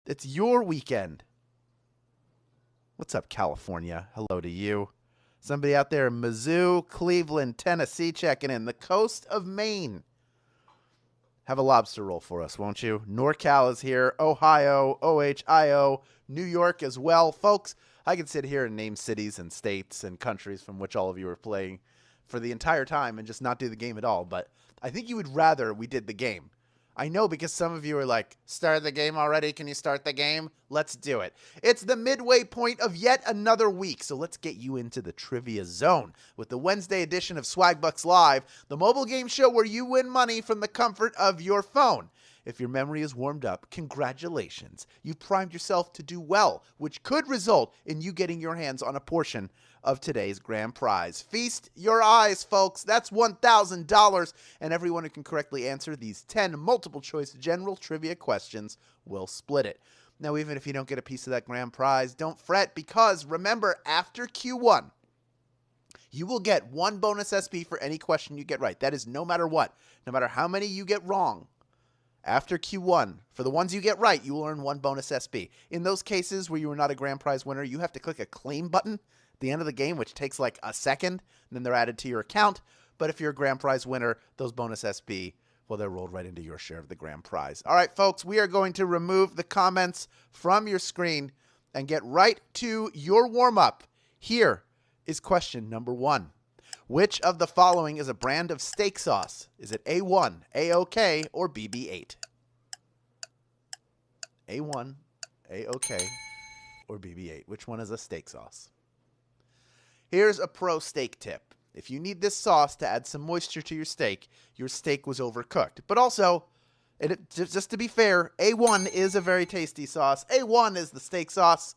It's your weekend. What's up, California? Hello to you. Somebody out there in Mizzou, Cleveland, Tennessee checking in. The coast of Maine. Have a lobster roll for us, won't you? NorCal is here. Ohio, OHIO, New York as well. Folks, I could sit here and name cities and states and countries from which all of you are playing for the entire time and just not do the game at all. But I think you would rather we did the game. I know, because some of you are like, start the game already? Can you start the game? Let's do it. It's the midway point of yet another week, so let's get you into the trivia zone with the Wednesday edition of Swagbucks Live, the mobile game show where you win money from the comfort of your phone. If your memory is warmed up, congratulations. You've primed yourself to do well, which could result in you getting your hands on a portion of today's grand prize. Feast your eyes, folks. That's $1,000, and everyone who can correctly answer these 10 multiple-choice general trivia questions will split it. Now, even if you don't get a piece of that grand prize, don't fret, because remember, after Q1, you will get one bonus SP for any question you get right. That is no matter what, no matter how many you get wrong. After Q1, for the ones you get right, you will earn one bonus SP. In those cases where you are not a grand prize winner, you have to click a claim button at the end of the game, which takes like a second, and then they're added to your account. But if you're a grand prize winner, those bonus SP, well, they're rolled right into your share of the grand prize. All right, folks, we are going to remove the comments from your screen and get right to your warm-up. Here is question number 1. Which of the following is a brand of steak sauce? Is it A1, AOK, or BB8? A1, AOK, or BB8? Which one is a steak sauce? Here's a pro steak tip. If you need this sauce to add some moisture to your steak was overcooked. But also, just to be fair, A1 is a very tasty sauce. A1 is the steak sauce.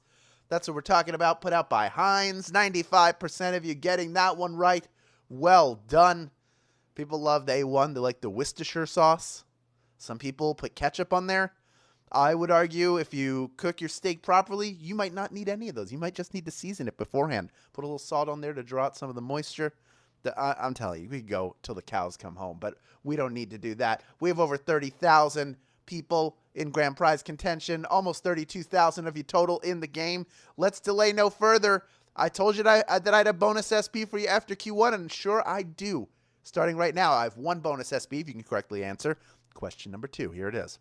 That's what we're talking about, put out by Heinz. 95% of you getting that one right. Well done. People love the A1. They like the Worcestershire sauce. Some people put ketchup on there. I would argue if you cook your steak properly, you might not need any of those. You might just need to season it beforehand. Put a little salt on there to draw out some of the moisture. I'm telling you, we could go till the cows come home, but we don't need to do that. We have over 30,000 people in grand prize contention, almost 32,000 of you total in the game. Let's delay no further. I told you that I had a bonus SP for you after Q1, and sure I do. Starting right now, I have one bonus SP if you can correctly answer. Question number 2, here it is.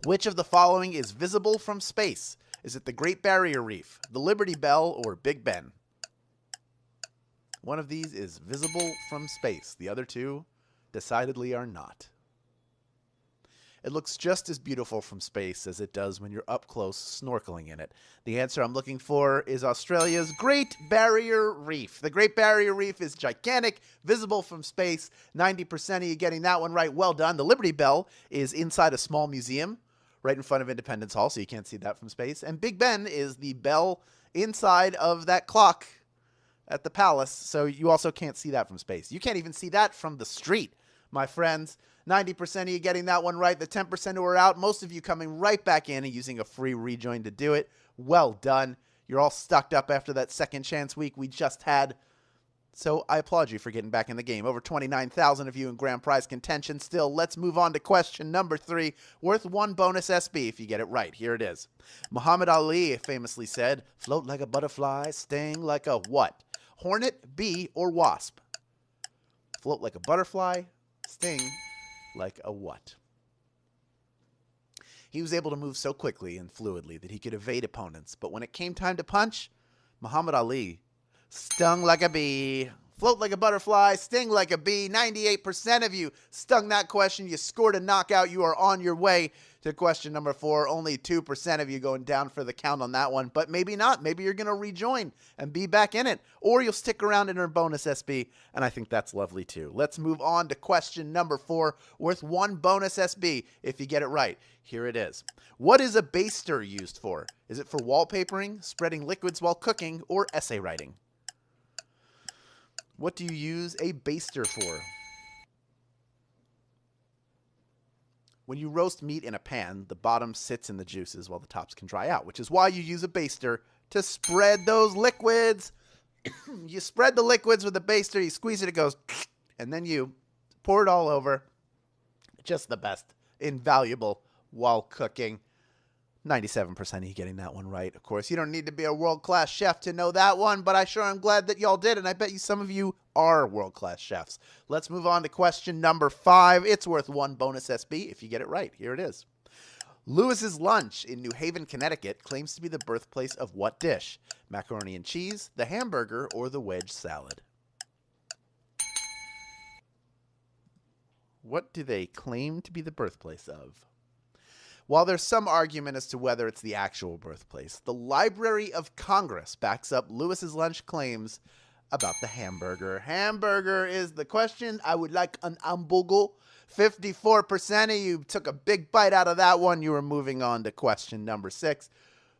Which of the following is visible from space? Is it the Great Barrier Reef, the Liberty Bell, or Big Ben? One of these is visible from space. The other two decidedly are not. It looks just as beautiful from space as it does when you're up close snorkeling in it. The answer I'm looking for is Australia's Great Barrier Reef. The Great Barrier Reef is gigantic, visible from space. 90% of you getting that one right. Well done. The Liberty Bell is inside a small museum right in front of Independence Hall, so you can't see that from space. And Big Ben is the bell inside of that clock at the palace, so you also can't see that from space. You can't even see that from the street, my friends. 90% of you getting that one right. The 10% who are out, most of you coming right back in and using a free rejoin to do it. Well done. You're all stucked up after that second chance week we just had. So I applaud you for getting back in the game. Over 29,000 of you in grand prize contention still. Let's move on to question number 3, worth one bonus SB if you get it right. Here it is. Muhammad Ali famously said, float like a butterfly, sting like a what? Hornet, bee, or wasp? Float like a butterfly, sting like a what? He was able to move so quickly and fluidly that he could evade opponents, but when it came time to punch, Muhammad Ali stung like a bee. Float like a butterfly, sting like a bee. 98% of you stung that question. You scored a knockout. You are on your way to question number 4. Only 2% of you going down for the count on that one, but maybe not. Maybe you're going to rejoin and be back in it, or you'll stick around and earn bonus SB, and I think that's lovely too. Let's move on to question number 4, worth one bonus SB if you get it right. Here it is. What is a baster used for? Is it for wallpapering, spreading liquids while cooking, or essay writing? What do you use a baster for? When you roast meat in a pan, the bottom sits in the juices while the tops can dry out, which is why you use a baster to spread those liquids. You spread the liquids with a baster, you squeeze it, it goes, and then you pour it all over. Just the best. Invaluable while cooking. 97% of you getting that one right. Of course, you don't need to be a world-class chef to know that one, but I sure am glad that y'all did, and I bet you some of you are world-class chefs. Let's move on to question number 5. It's worth 1 bonus SB if you get it right. Here it is. Lewis's Lunch in New Haven, Connecticut claims to be the birthplace of what dish? Macaroni and cheese, the hamburger, or the wedge salad? What do they claim to be the birthplace of? While there's some argument as to whether it's the actual birthplace, the Library of Congress backs up Lewis's Lunch claims about the hamburger. Hamburger is the question. I would like an hamburger. 54% of you took a big bite out of that one. You were moving on to question number 6,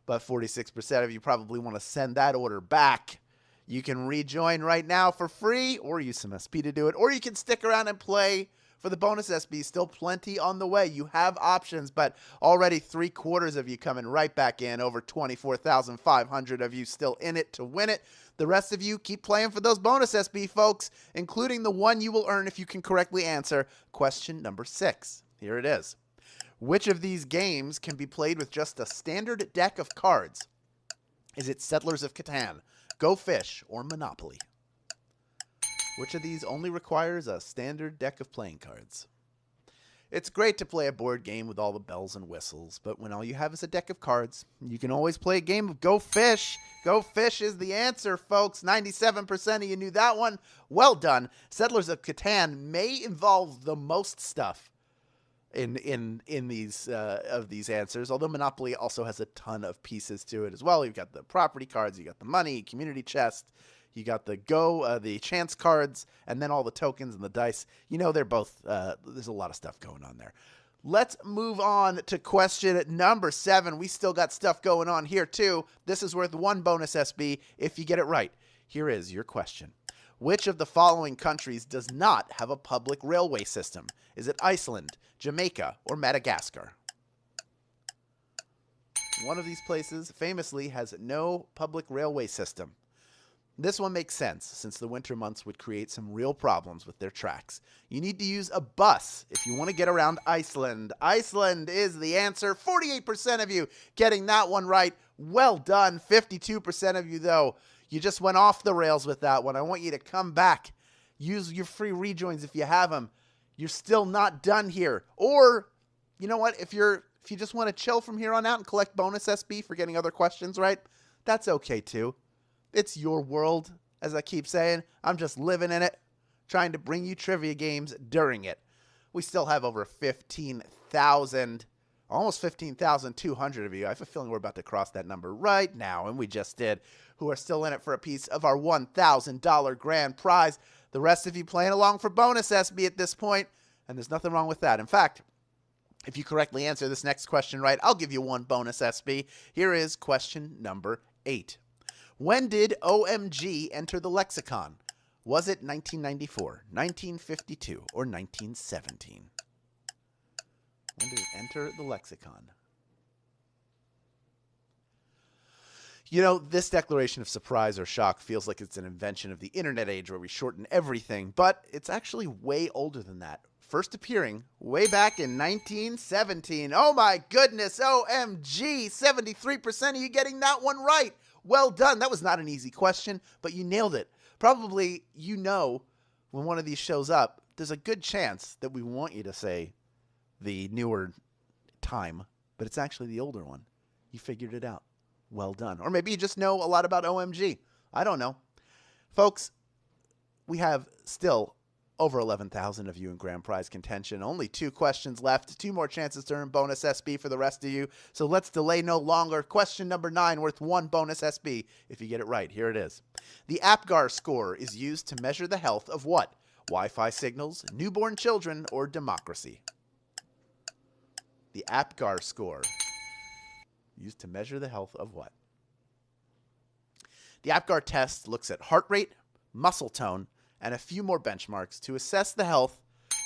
but 46% of you probably want to send that order back. You can rejoin right now for free, or use some SP to do it, or you can stick around and play for the bonus SB. Still plenty on the way. You have options, but already 3/4 of you coming right back in. Over 24,500 of you still in it to win it. The rest of you keep playing for those bonus SB, folks, including the one you will earn if you can correctly answer question number 6. Here it is. Which of these games can be played with just a standard deck of cards? Is it Settlers of Catan, Go Fish, or Monopoly? Which of these only requires a standard deck of playing cards? It's great to play a board game with all the bells and whistles, but when all you have is a deck of cards, you can always play a game of Go Fish. Go Fish is the answer, folks. 97% of you knew that one. Well done. Settlers of Catan may involve the most stuff in these of these answers, although Monopoly also has a ton of pieces to it as well. You've got the property cards, you got the money, community chest, you got the chance cards, and then all the tokens and the dice. You know, they're both, there's a lot of stuff going on there. Let's move on to question number 7. We still got stuff going on here, too. This is worth 1 bonus SB if you get it right. Here is your question. Which of the following countries does not have a public railway system? Is it Iceland, Jamaica, or Madagascar? One of these places famously has no public railway system. This one makes sense, since the winter months would create some real problems with their tracks. You need to use a bus if you want to get around Iceland. Iceland is the answer. 48% of you getting that one right. Well done. 52% of you, though, you just went off the rails with that one. I want you to come back. Use your free rejoins if you have them. You're still not done here. Or, you know what, if you just want to chill from here on out and collect bonus SB for getting other questions right, that's okay, too. It's your world, as I keep saying. I'm just living in it, trying to bring you trivia games during it. We still have over 15,000, almost 15,200 of you. I have a feeling we're about to cross that number right now, and we just did, who are still in it for a piece of our $1,000 grand prize. The rest of you playing along for bonus SB at this point, and there's nothing wrong with that. In fact, if you correctly answer this next question right, I'll give you 1 bonus SB. Here is question number 8. When did OMG enter the lexicon? Was it 1994, 1952, or 1917? When did it enter the lexicon? You know, this declaration of surprise or shock feels like it's an invention of the internet age where we shorten everything, but it's actually way older than that. First appearing way back in 1917. Oh my goodness, OMG, 73% of you getting that one right. Well done. That was not an easy question, but you nailed it. Probably you know when one of these shows up, there's a good chance that we want you to say the newer time, but it's actually the older one. You figured it out. Well done. Or maybe you just know a lot about OMG. I don't know. Folks, we have still over 11,000 of you in grand prize contention. Only 2 questions left. 2 more chances to earn bonus SB for the rest of you. So let's delay no longer. Question number 9, worth 1 bonus SB if you get it right. Here it is. The APGAR score is used to measure the health of what? Wi-Fi signals, newborn children, or democracy? The APGAR score used to measure the health of what? The APGAR test looks at heart rate, muscle tone, and a few more benchmarks to assess the health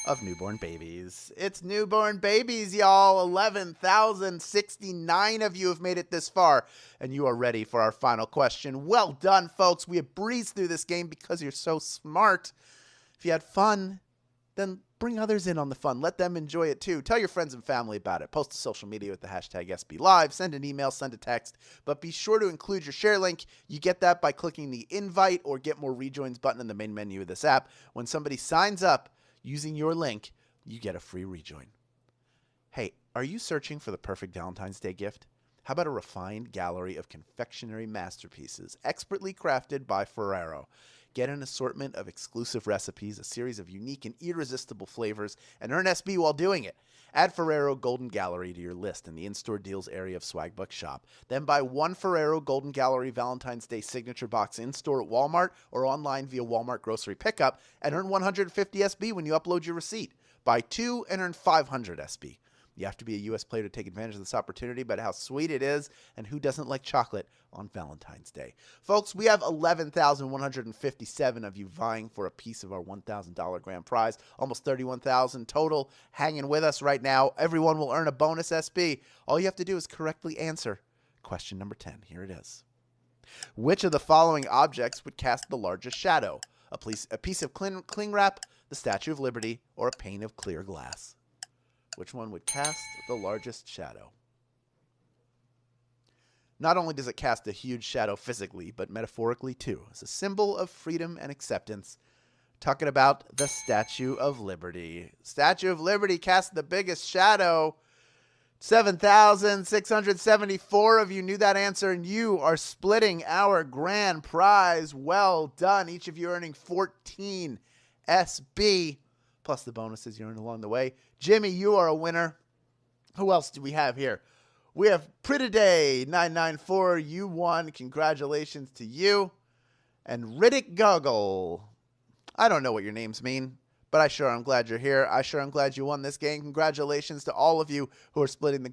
of newborn babies. It's newborn babies, y'all. 11,069 of you have made it this far, and you are ready for our final question. Well done, folks. We have breezed through this game because you're so smart. If you had fun, then bring others in on the fun. Let them enjoy it too. Tell your friends and family about it. Post to social media with the hashtag SBLive. Send an email, send a text. But be sure to include your share link. You get that by clicking the invite or get more rejoins button in the main menu of this app. When somebody signs up using your link, you get a free rejoin. Hey, are you searching for the perfect Valentine's Day gift? How about a refined gallery of confectionery masterpieces expertly crafted by Ferrero? Get an assortment of exclusive recipes, a series of unique and irresistible flavors, and earn SB while doing it. Add Ferrero Golden Gallery to your list in the in-store deals area of Swagbucks shop. Then buy one Ferrero Golden Gallery Valentine's Day signature box in-store at Walmart or online via Walmart grocery pickup and earn 150 SB when you upload your receipt. Buy two and earn 500 SB. You have to be a U.S. player to take advantage of this opportunity, but how sweet it is, and who doesn't like chocolate on Valentine's Day? Folks, we have 11,157 of you vying for a piece of our $1,000 grand prize, almost 31,000 total hanging with us right now. Everyone will earn a bonus SB. All you have to do is correctly answer question number 10. Here it is. Which of the following objects would cast the largest shadow? A piece of cling wrap, the Statue of Liberty, or a pane of clear glass? Which one would cast the largest shadow? Not only does it cast a huge shadow physically, but metaphorically too. As a symbol of freedom and acceptance. Talking about the Statue of Liberty. Statue of Liberty casts the biggest shadow. 7,674 of you knew that answer, and you are splitting our grand prize. Well done. Each of you earning 14 SB. Plus the bonuses you earn along the way. Jimmy, you are a winner. Who else do we have here? We have Pretty Day 994. You won. Congratulations to you. And Riddick Goggle. I don't know what your names mean, but I sure am glad you're here. I sure am glad you won this game. Congratulations to all of you who are splitting the